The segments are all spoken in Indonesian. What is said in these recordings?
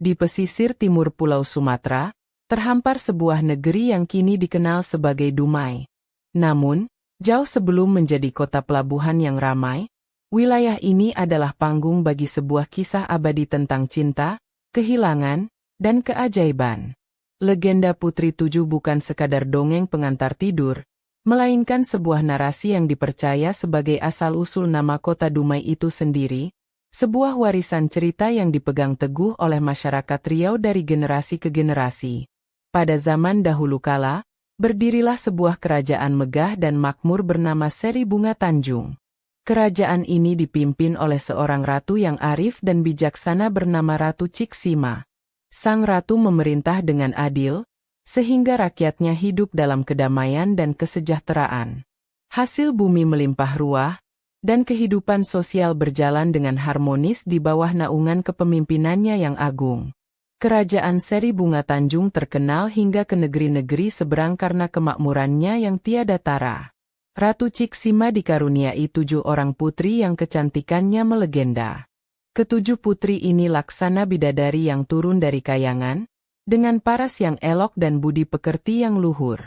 Di pesisir timur Pulau Sumatera, terhampar sebuah negeri yang kini dikenal sebagai Dumai. Namun, jauh sebelum menjadi kota pelabuhan yang ramai, wilayah ini adalah panggung bagi sebuah kisah abadi tentang cinta, kehilangan, dan keajaiban. Legenda Putri Tujuh bukan sekadar dongeng pengantar tidur, melainkan sebuah narasi yang dipercaya sebagai asal-usul nama kota Dumai itu sendiri, sebuah warisan cerita yang dipegang teguh oleh masyarakat Riau dari generasi ke generasi. Pada zaman dahulu kala, berdirilah sebuah kerajaan megah dan makmur bernama Seri Bunga Tanjung. Kerajaan ini dipimpin oleh seorang ratu yang arif dan bijaksana bernama Ratu Ciksima. Sang ratu memerintah dengan adil, sehingga rakyatnya hidup dalam kedamaian dan kesejahteraan. Hasil bumi melimpah ruah, dan kehidupan sosial berjalan dengan harmonis di bawah naungan kepemimpinannya yang agung. Kerajaan Seri Bunga Tanjung terkenal hingga ke negeri-negeri seberang karena kemakmurannya yang tiada tara. Ratu Ciksima dikaruniai 7 orang putri yang kecantikannya melegenda. Ketujuh putri ini laksana bidadari yang turun dari kayangan, dengan paras yang elok dan budi pekerti yang luhur.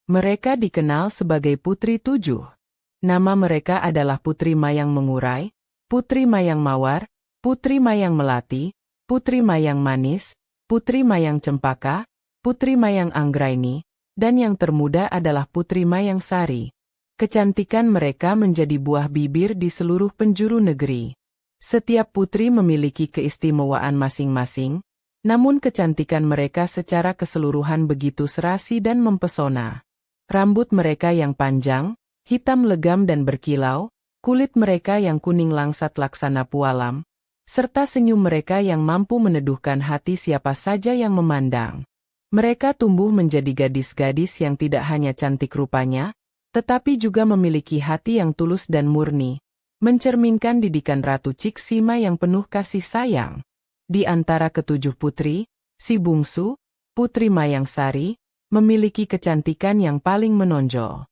Mereka dikenal sebagai Putri Tujuh. Nama mereka adalah Putri Mayang Mengurai, Putri Mayang Mawar, Putri Mayang Melati, Putri Mayang Manis, Putri Mayang Cempaka, Putri Mayang Anggraini, dan yang termuda adalah Putri Mayang Sari. Kecantikan mereka menjadi buah bibir di seluruh penjuru negeri. Setiap putri memiliki keistimewaan masing-masing, namun kecantikan mereka secara keseluruhan begitu serasi dan mempesona. Rambut mereka yang panjang, hitam legam dan berkilau, kulit mereka yang kuning langsat laksana pualam, serta senyum mereka yang mampu meneduhkan hati siapa saja yang memandang. Mereka tumbuh menjadi gadis-gadis yang tidak hanya cantik rupanya, tetapi juga memiliki hati yang tulus dan murni, mencerminkan didikan Ratu Ciksima yang penuh kasih sayang. Di antara ketujuh putri, si bungsu, Putri Mayang Sari, memiliki kecantikan yang paling menonjol.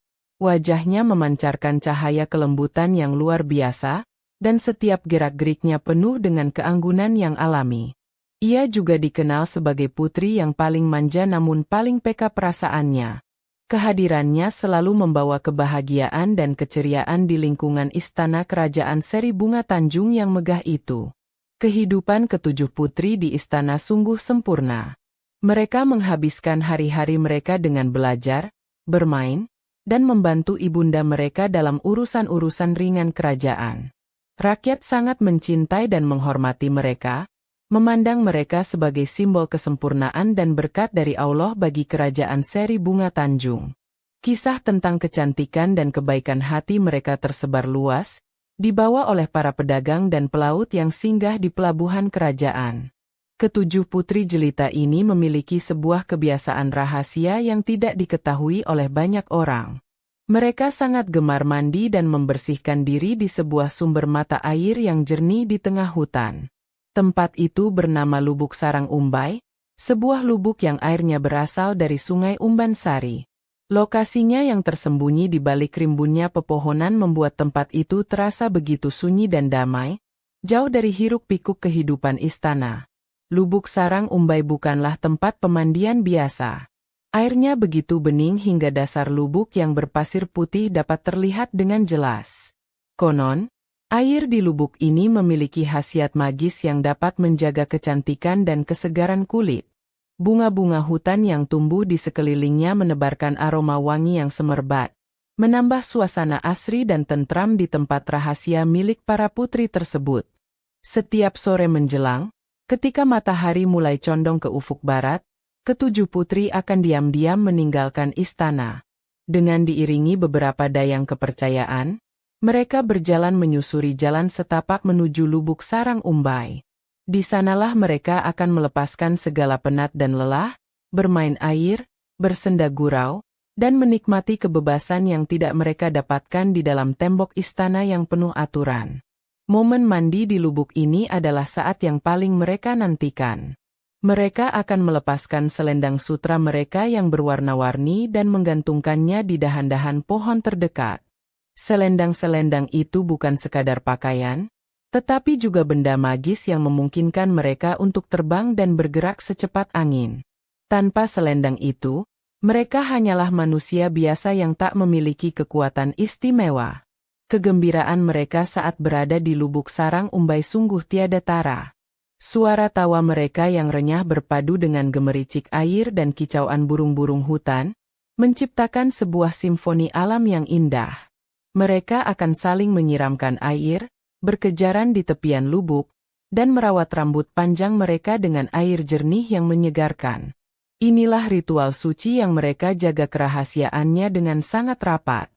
Wajahnya memancarkan cahaya kelembutan yang luar biasa, dan setiap gerak-geriknya penuh dengan keanggunan yang alami. Ia juga dikenal sebagai putri yang paling manja namun paling peka perasaannya. Kehadirannya selalu membawa kebahagiaan dan keceriaan di lingkungan istana kerajaan Seri Bunga Tanjung yang megah itu. Kehidupan ketujuh putri di istana sungguh sempurna. Mereka menghabiskan hari-hari mereka dengan belajar, bermain, dan membantu ibunda mereka dalam urusan-urusan ringan kerajaan. Rakyat sangat mencintai dan menghormati mereka, memandang mereka sebagai simbol kesempurnaan dan berkat dari Allah bagi kerajaan Seri Bunga Tanjung. Kisah tentang kecantikan dan kebaikan hati mereka tersebar luas, dibawa oleh para pedagang dan pelaut yang singgah di pelabuhan kerajaan. Ketujuh putri jelita ini memiliki sebuah kebiasaan rahasia yang tidak diketahui oleh banyak orang. Mereka sangat gemar mandi dan membersihkan diri di sebuah sumber mata air yang jernih di tengah hutan. Tempat itu bernama Lubuk Sarang Umbai, sebuah lubuk yang airnya berasal dari Sungai Umban Sari. Lokasinya yang tersembunyi di balik rimbunnya pepohonan membuat tempat itu terasa begitu sunyi dan damai, jauh dari hiruk-pikuk kehidupan istana. Lubuk Sarang Umbai bukanlah tempat pemandian biasa. Airnya begitu bening hingga dasar lubuk yang berpasir putih dapat terlihat dengan jelas. Konon, air di lubuk ini memiliki khasiat magis yang dapat menjaga kecantikan dan kesegaran kulit. Bunga-bunga hutan yang tumbuh di sekelilingnya menebarkan aroma wangi yang semerbak, menambah suasana asri dan tentram di tempat rahasia milik para putri tersebut. Setiap sore menjelang, ketika matahari mulai condong ke ufuk barat, ketujuh putri akan diam-diam meninggalkan istana. Dengan diiringi beberapa dayang kepercayaan, mereka berjalan menyusuri jalan setapak menuju Lubuk Sarang Umbai. Di sanalah mereka akan melepaskan segala penat dan lelah, bermain air, bersenda gurau, dan menikmati kebebasan yang tidak mereka dapatkan di dalam tembok istana yang penuh aturan. Momen mandi di lubuk ini adalah saat yang paling mereka nantikan. Mereka akan melepaskan selendang sutra mereka yang berwarna-warni dan menggantungkannya di dahan-dahan pohon terdekat. Selendang-selendang itu bukan sekadar pakaian, tetapi juga benda magis yang memungkinkan mereka untuk terbang dan bergerak secepat angin. Tanpa selendang itu, mereka hanyalah manusia biasa yang tak memiliki kekuatan istimewa. Kegembiraan mereka saat berada di lubuk sarang umbai sungguh tiada tara. Suara tawa mereka yang renyah berpadu dengan gemericik air dan kicauan burung-burung hutan, menciptakan sebuah simfoni alam yang indah. Mereka akan saling menyiramkan air, berkejaran di tepian lubuk, dan merawat rambut panjang mereka dengan air jernih yang menyegarkan. Inilah ritual suci yang mereka jaga kerahasiaannya dengan sangat rapat.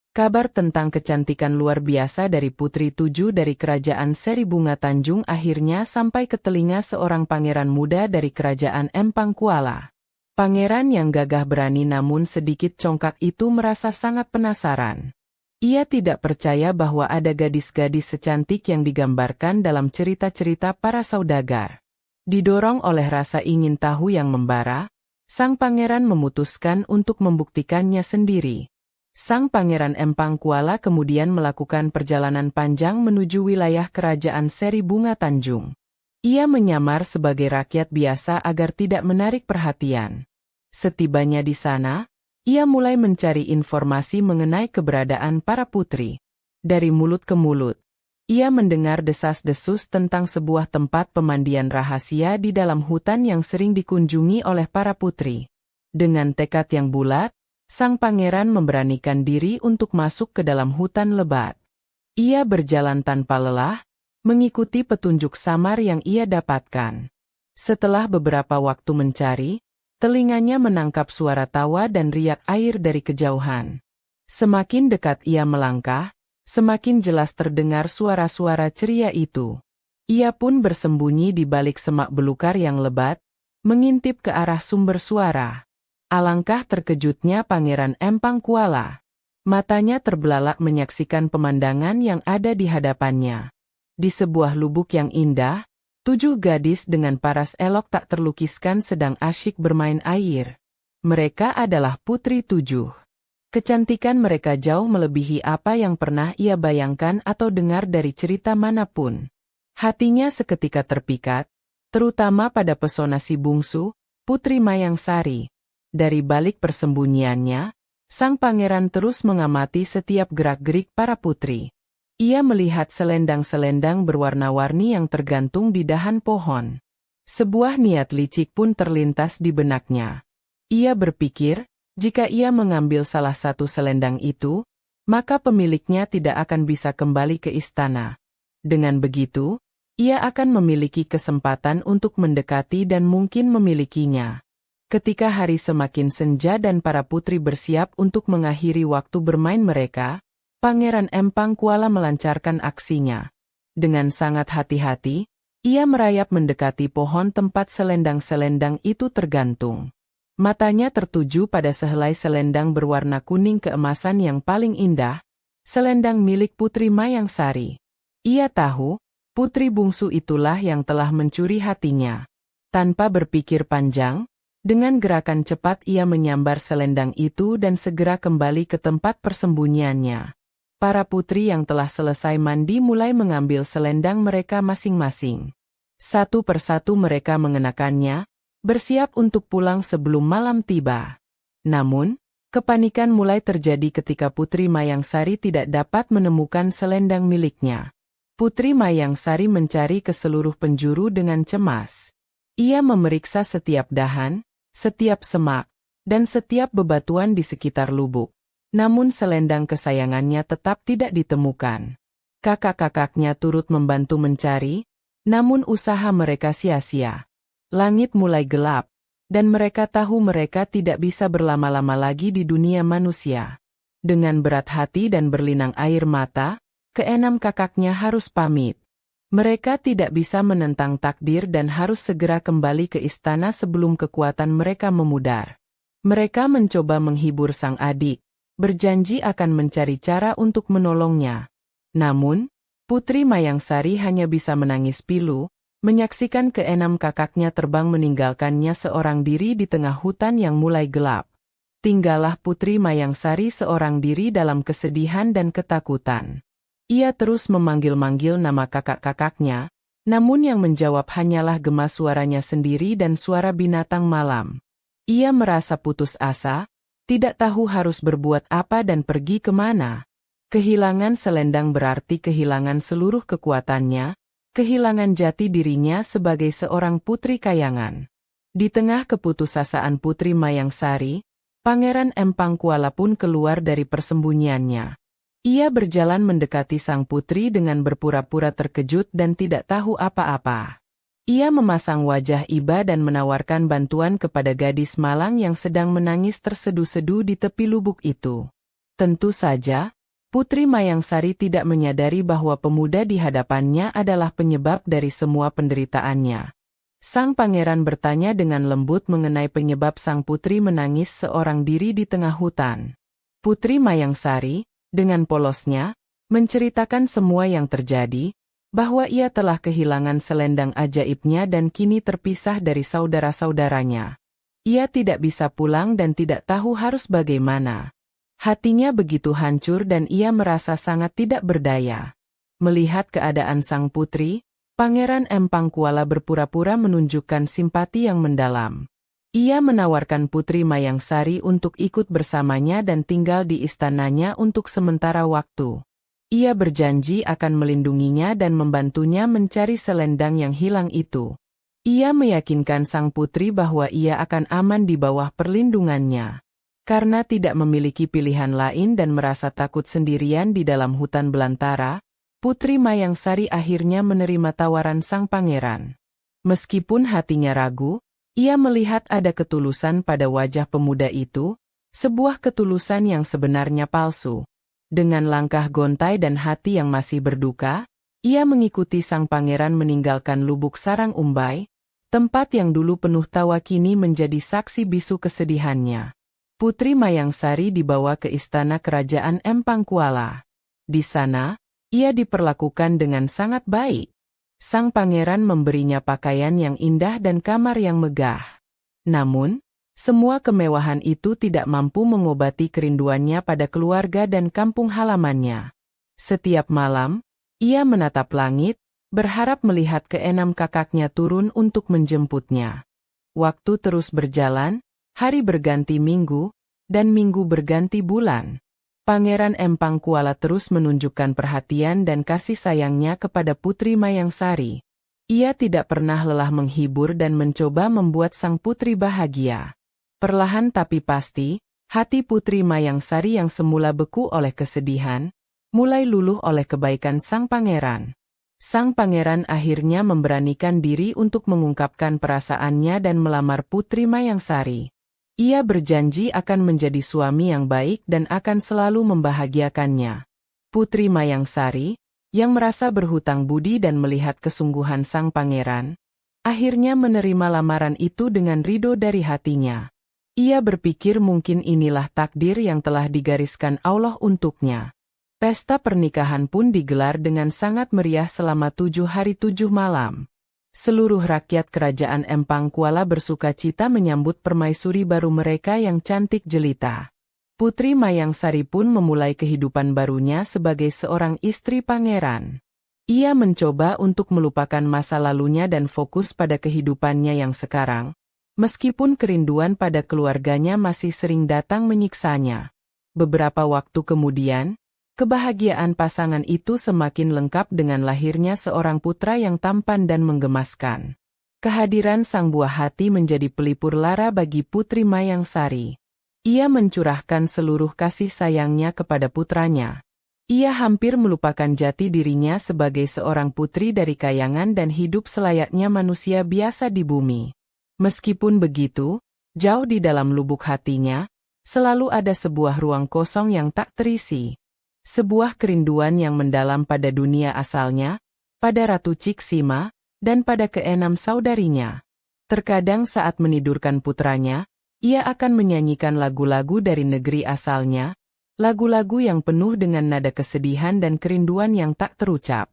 Kabar tentang kecantikan luar biasa dari Putri Tujuh dari Kerajaan Seri Bunga Tanjung akhirnya sampai ke telinga seorang pangeran muda dari Kerajaan Empang Kuala. Pangeran yang gagah berani namun sedikit congkak itu merasa sangat penasaran. Ia tidak percaya bahwa ada gadis-gadis secantik yang digambarkan dalam cerita-cerita para saudagar. Didorong oleh rasa ingin tahu yang membara, sang pangeran memutuskan untuk membuktikannya sendiri. Sang pangeran Empang Kuala kemudian melakukan perjalanan panjang menuju wilayah Kerajaan Seri Bunga Tanjung. Ia menyamar sebagai rakyat biasa agar tidak menarik perhatian. Setibanya di sana, ia mulai mencari informasi mengenai keberadaan para putri. Dari mulut ke mulut, ia mendengar desas-desus tentang sebuah tempat pemandian rahasia di dalam hutan yang sering dikunjungi oleh para putri. Dengan tekad yang bulat, sang pangeran memberanikan diri untuk masuk ke dalam hutan lebat. Ia berjalan tanpa lelah, mengikuti petunjuk samar yang ia dapatkan. Setelah beberapa waktu mencari, telinganya menangkap suara tawa dan riak air dari kejauhan. Semakin dekat ia melangkah, semakin jelas terdengar suara-suara ceria itu. Ia pun bersembunyi di balik semak belukar yang lebat, mengintip ke arah sumber suara. Alangkah terkejutnya Pangeran Empang Kuala. Matanya terbelalak menyaksikan pemandangan yang ada di hadapannya. Di sebuah lubuk yang indah, 7 gadis dengan paras elok tak terlukiskan sedang asyik bermain air. Mereka adalah Putri 7. Kecantikan mereka jauh melebihi apa yang pernah ia bayangkan atau dengar dari cerita manapun. Hatinya seketika terpikat, terutama pada pesona si bungsu, Putri Mayang Sari. Dari balik persembunyiannya, sang pangeran terus mengamati setiap gerak-gerik para putri. Ia melihat selendang-selendang berwarna-warni yang tergantung di dahan pohon. Sebuah niat licik pun terlintas di benaknya. Ia berpikir, jika ia mengambil salah satu selendang itu, maka pemiliknya tidak akan bisa kembali ke istana. Dengan begitu, ia akan memiliki kesempatan untuk mendekati dan mungkin memilikinya. Ketika hari semakin senja dan para putri bersiap untuk mengakhiri waktu bermain mereka, Pangeran Empang Kuala melancarkan aksinya. Dengan sangat hati-hati, ia merayap mendekati pohon tempat selendang-selendang itu tergantung. Matanya tertuju pada sehelai selendang berwarna kuning keemasan yang paling indah, selendang milik Putri Mayang Sari. Ia tahu, putri bungsu itulah yang telah mencuri hatinya. Tanpa berpikir panjang, dengan gerakan cepat ia menyambar selendang itu dan segera kembali ke tempat persembunyiannya. Para putri yang telah selesai mandi mulai mengambil selendang mereka masing-masing. Satu persatu mereka mengenakannya, bersiap untuk pulang sebelum malam tiba. Namun, kepanikan mulai terjadi ketika Putri Mayang Sari tidak dapat menemukan selendang miliknya. Putri Mayang Sari mencari ke seluruh penjuru dengan cemas. Ia memeriksa setiap dahan, setiap semak, dan setiap bebatuan di sekitar lubuk. Namun selendang kesayangannya tetap tidak ditemukan. Kakak-kakaknya turut membantu mencari, namun usaha mereka sia-sia. Langit mulai gelap, dan mereka tahu mereka tidak bisa berlama-lama lagi di dunia manusia. Dengan berat hati dan berlinang air mata, keenam kakaknya harus pamit. Mereka tidak bisa menentang takdir dan harus segera kembali ke istana sebelum kekuatan mereka memudar. Mereka mencoba menghibur sang adik, berjanji akan mencari cara untuk menolongnya. Namun, Putri Mayang Sari hanya bisa menangis pilu, menyaksikan keenam kakaknya terbang meninggalkannya seorang diri di tengah hutan yang mulai gelap. Tinggallah Putri Mayang Sari seorang diri dalam kesedihan dan ketakutan. Ia terus memanggil-manggil nama kakak-kakaknya, namun yang menjawab hanyalah gema suaranya sendiri dan suara binatang malam. Ia merasa putus asa, tidak tahu harus berbuat apa dan pergi kemana. Kehilangan selendang berarti kehilangan seluruh kekuatannya, kehilangan jati dirinya sebagai seorang putri kayangan. Di tengah keputusasaan Putri Mayangsari, Pangeran Empang Kuala pun keluar dari persembunyiannya. Ia berjalan mendekati sang putri dengan berpura-pura terkejut dan tidak tahu apa-apa. Ia memasang wajah iba dan menawarkan bantuan kepada gadis malang yang sedang menangis terseduh-seduh di tepi lubuk itu. Tentu saja, Putri Mayangsari tidak menyadari bahwa pemuda di hadapannya adalah penyebab dari semua penderitaannya. Sang pangeran bertanya dengan lembut mengenai penyebab sang putri menangis seorang diri di tengah hutan. Putri Mayangsari, dengan polosnya, menceritakan semua yang terjadi, bahwa ia telah kehilangan selendang ajaibnya dan kini terpisah dari saudara-saudaranya. Ia tidak bisa pulang dan tidak tahu harus bagaimana. Hatinya begitu hancur dan ia merasa sangat tidak berdaya. Melihat keadaan sang putri, Pangeran Empang Kuala berpura-pura menunjukkan simpati yang mendalam. Ia menawarkan Putri Mayangsari untuk ikut bersamanya dan tinggal di istananya untuk sementara waktu. Ia berjanji akan melindunginya dan membantunya mencari selendang yang hilang itu. Ia meyakinkan sang putri bahwa ia akan aman di bawah perlindungannya. Karena tidak memiliki pilihan lain dan merasa takut sendirian di dalam hutan belantara, Putri Mayangsari akhirnya menerima tawaran sang pangeran. Meskipun hatinya ragu, ia melihat ada ketulusan pada wajah pemuda itu, sebuah ketulusan yang sebenarnya palsu. Dengan langkah gontai dan hati yang masih berduka, ia mengikuti sang pangeran meninggalkan lubuk sarang umbai, tempat yang dulu penuh tawa kini menjadi saksi bisu kesedihannya. Putri Mayangsari dibawa ke istana kerajaan Empang Kuala. Di sana, ia diperlakukan dengan sangat baik. Sang pangeran memberinya pakaian yang indah dan kamar yang megah. Namun, semua kemewahan itu tidak mampu mengobati kerinduannya pada keluarga dan kampung halamannya. Setiap malam, ia menatap langit, berharap melihat keenam kakaknya turun untuk menjemputnya. Waktu terus berjalan, hari berganti minggu, dan minggu berganti bulan. Pangeran Empang Kuala terus menunjukkan perhatian dan kasih sayangnya kepada Putri Mayangsari. Ia tidak pernah lelah menghibur dan mencoba membuat sang putri bahagia. Perlahan tapi pasti, hati Putri Mayangsari yang semula beku oleh kesedihan, mulai luluh oleh kebaikan sang pangeran. Sang pangeran akhirnya memberanikan diri untuk mengungkapkan perasaannya dan melamar Putri Mayangsari. Ia berjanji akan menjadi suami yang baik dan akan selalu membahagiakannya. Putri Mayangsari, yang merasa berhutang budi dan melihat kesungguhan sang pangeran, akhirnya menerima lamaran itu dengan ridho dari hatinya. Ia berpikir mungkin inilah takdir yang telah digariskan Allah untuknya. Pesta pernikahan pun digelar dengan sangat meriah selama 7 hari 7 malam. Seluruh rakyat kerajaan Empang Kuala bersuka cita menyambut permaisuri baru mereka yang cantik jelita. Putri Mayangsari pun memulai kehidupan barunya sebagai seorang istri pangeran. Ia mencoba untuk melupakan masa lalunya dan fokus pada kehidupannya yang sekarang, meskipun kerinduan pada keluarganya masih sering datang menyiksanya. Beberapa waktu kemudian, kebahagiaan pasangan itu semakin lengkap dengan lahirnya seorang putra yang tampan dan menggemaskan. Kehadiran sang buah hati menjadi pelipur lara bagi Putri Mayangsari. Ia mencurahkan seluruh kasih sayangnya kepada putranya. Ia hampir melupakan jati dirinya sebagai seorang putri dari kayangan dan hidup selayaknya manusia biasa di bumi. Meskipun begitu, jauh di dalam lubuk hatinya, selalu ada sebuah ruang kosong yang tak terisi. Sebuah kerinduan yang mendalam pada dunia asalnya, pada Ratu Ciksima, dan pada keenam saudarinya. Terkadang saat menidurkan putranya, ia akan menyanyikan lagu-lagu dari negeri asalnya, lagu-lagu yang penuh dengan nada kesedihan dan kerinduan yang tak terucap.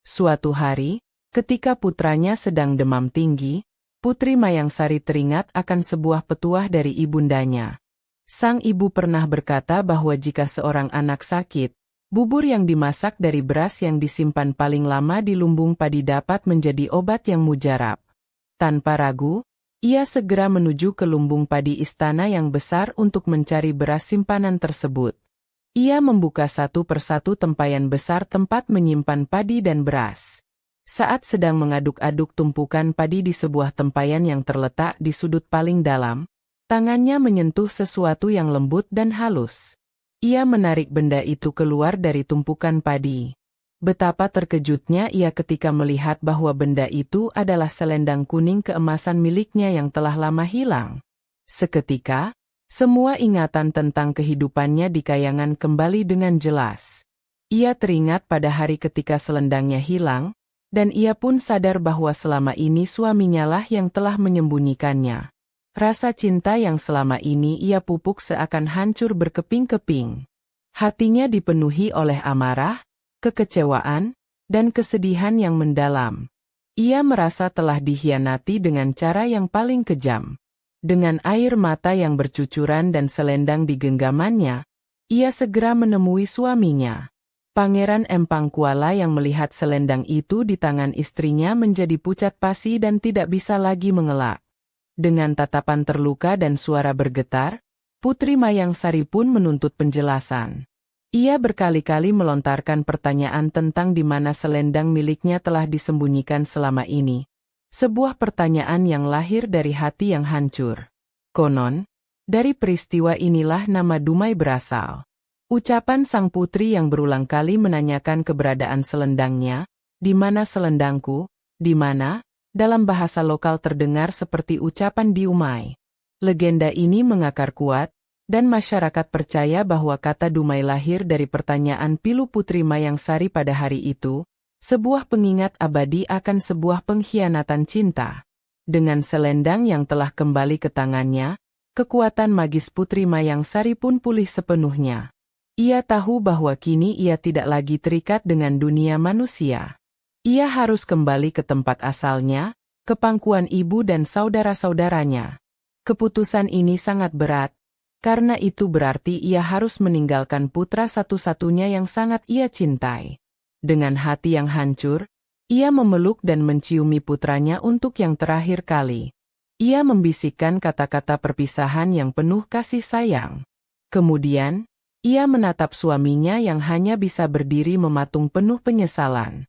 Suatu hari, ketika putranya sedang demam tinggi, Putri Mayangsari teringat akan sebuah petuah dari ibundanya. Sang ibu pernah berkata bahwa jika seorang anak sakit, Bubur yang dimasak dari beras yang disimpan paling lama di lumbung padi dapat menjadi obat yang mujarab. Tanpa ragu, ia segera menuju ke lumbung padi istana yang besar untuk mencari beras simpanan tersebut. Ia membuka satu persatu tempayan besar tempat menyimpan padi dan beras. Saat sedang mengaduk-aduk tumpukan padi di sebuah tempayan yang terletak di sudut paling dalam, tangannya menyentuh sesuatu yang lembut dan halus. Ia menarik benda itu keluar dari tumpukan padi. Betapa terkejutnya ia ketika melihat bahwa benda itu adalah selendang kuning keemasan miliknya yang telah lama hilang. Seketika, semua ingatan tentang kehidupannya di kayangan kembali dengan jelas. Ia teringat pada hari ketika selendangnya hilang, dan ia pun sadar bahwa selama ini suaminya lah yang telah menyembunyikannya. Rasa cinta yang selama ini ia pupuk seakan hancur berkeping-keping. Hatinya dipenuhi oleh amarah, kekecewaan, dan kesedihan yang mendalam. Ia merasa telah dikhianati dengan cara yang paling kejam. Dengan air mata yang bercucuran dan selendang di genggamannya, ia segera menemui suaminya. Pangeran Empang Kuala yang melihat selendang itu di tangan istrinya menjadi pucat pasi dan tidak bisa lagi mengelak. Dengan tatapan terluka dan suara bergetar, Putri Mayang Sari pun menuntut penjelasan. Ia berkali-kali melontarkan pertanyaan tentang di mana selendang miliknya telah disembunyikan selama ini. Sebuah pertanyaan yang lahir dari hati yang hancur. Konon, dari peristiwa inilah nama Dumai berasal. Ucapan sang putri yang berulang kali menanyakan keberadaan selendangnya, "Di mana selendangku? Di mana?" dalam bahasa lokal terdengar seperti ucapan Dumai. Legenda ini mengakar kuat, dan masyarakat percaya bahwa kata Dumai lahir dari pertanyaan pilu Putri Mayang Sari pada hari itu, sebuah pengingat abadi akan sebuah pengkhianatan cinta. Dengan selendang yang telah kembali ke tangannya, kekuatan magis Putri Mayang Sari pun pulih sepenuhnya. Ia tahu bahwa kini ia tidak lagi terikat dengan dunia manusia. Ia harus kembali ke tempat asalnya, ke pangkuan ibu dan saudara-saudaranya. Keputusan ini sangat berat, karena itu berarti ia harus meninggalkan putra satu-satunya yang sangat ia cintai. Dengan hati yang hancur, ia memeluk dan menciumi putranya untuk yang terakhir kali. Ia membisikkan kata-kata perpisahan yang penuh kasih sayang. Kemudian, ia menatap suaminya yang hanya bisa berdiri mematung penuh penyesalan.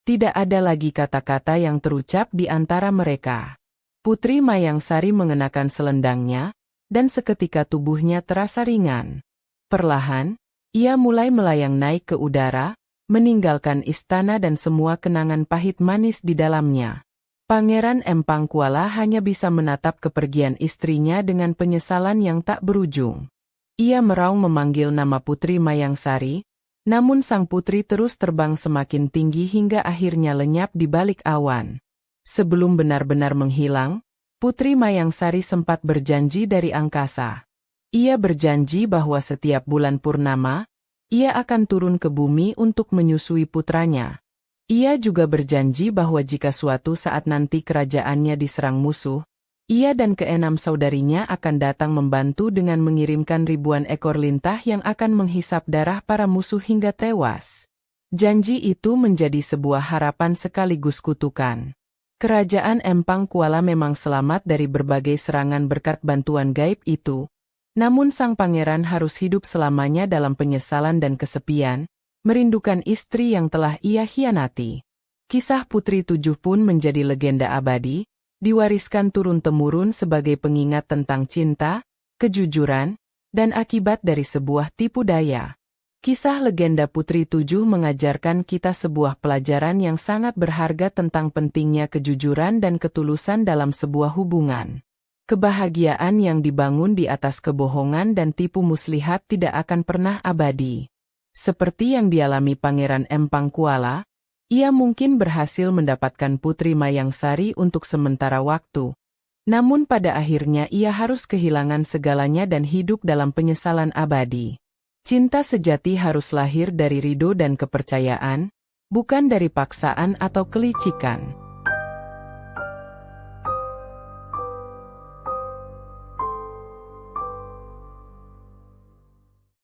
Tidak ada lagi kata-kata yang terucap di antara mereka. Putri Mayang Sari mengenakan selendangnya, dan seketika tubuhnya terasa ringan. Perlahan, ia mulai melayang naik ke udara, meninggalkan istana dan semua kenangan pahit manis di dalamnya. Pangeran Empang Kuala hanya bisa menatap kepergian istrinya dengan penyesalan yang tak berujung. Ia meraung memanggil nama Putri Mayang Sari, namun sang putri terus terbang semakin tinggi hingga akhirnya lenyap di balik awan. Sebelum benar-benar menghilang, Putri Mayang Sari sempat berjanji dari angkasa. Ia berjanji bahwa setiap bulan purnama, ia akan turun ke bumi untuk menyusui putranya. Ia juga berjanji bahwa jika suatu saat nanti kerajaannya diserang musuh, ia dan keenam saudarinya akan datang membantu dengan mengirimkan ribuan ekor lintah yang akan menghisap darah para musuh hingga tewas. Janji itu menjadi sebuah harapan sekaligus kutukan. Kerajaan Empang Kuala memang selamat dari berbagai serangan berkat bantuan gaib itu, namun sang pangeran harus hidup selamanya dalam penyesalan dan kesepian, merindukan istri yang telah ia khianati. Kisah Putri Tujuh pun menjadi legenda abadi, diwariskan turun-temurun sebagai pengingat tentang cinta, kejujuran, dan akibat dari sebuah tipu daya. Kisah legenda Putri Tujuh mengajarkan kita sebuah pelajaran yang sangat berharga tentang pentingnya kejujuran dan ketulusan dalam sebuah hubungan. Kebahagiaan yang dibangun di atas kebohongan dan tipu muslihat tidak akan pernah abadi. Seperti yang dialami Pangeran Empang Kuala, ia mungkin berhasil mendapatkan Putri Mayang Sari untuk sementara waktu. Namun pada akhirnya ia harus kehilangan segalanya dan hidup dalam penyesalan abadi. Cinta sejati harus lahir dari ridho dan kepercayaan, bukan dari paksaan atau kelicikan.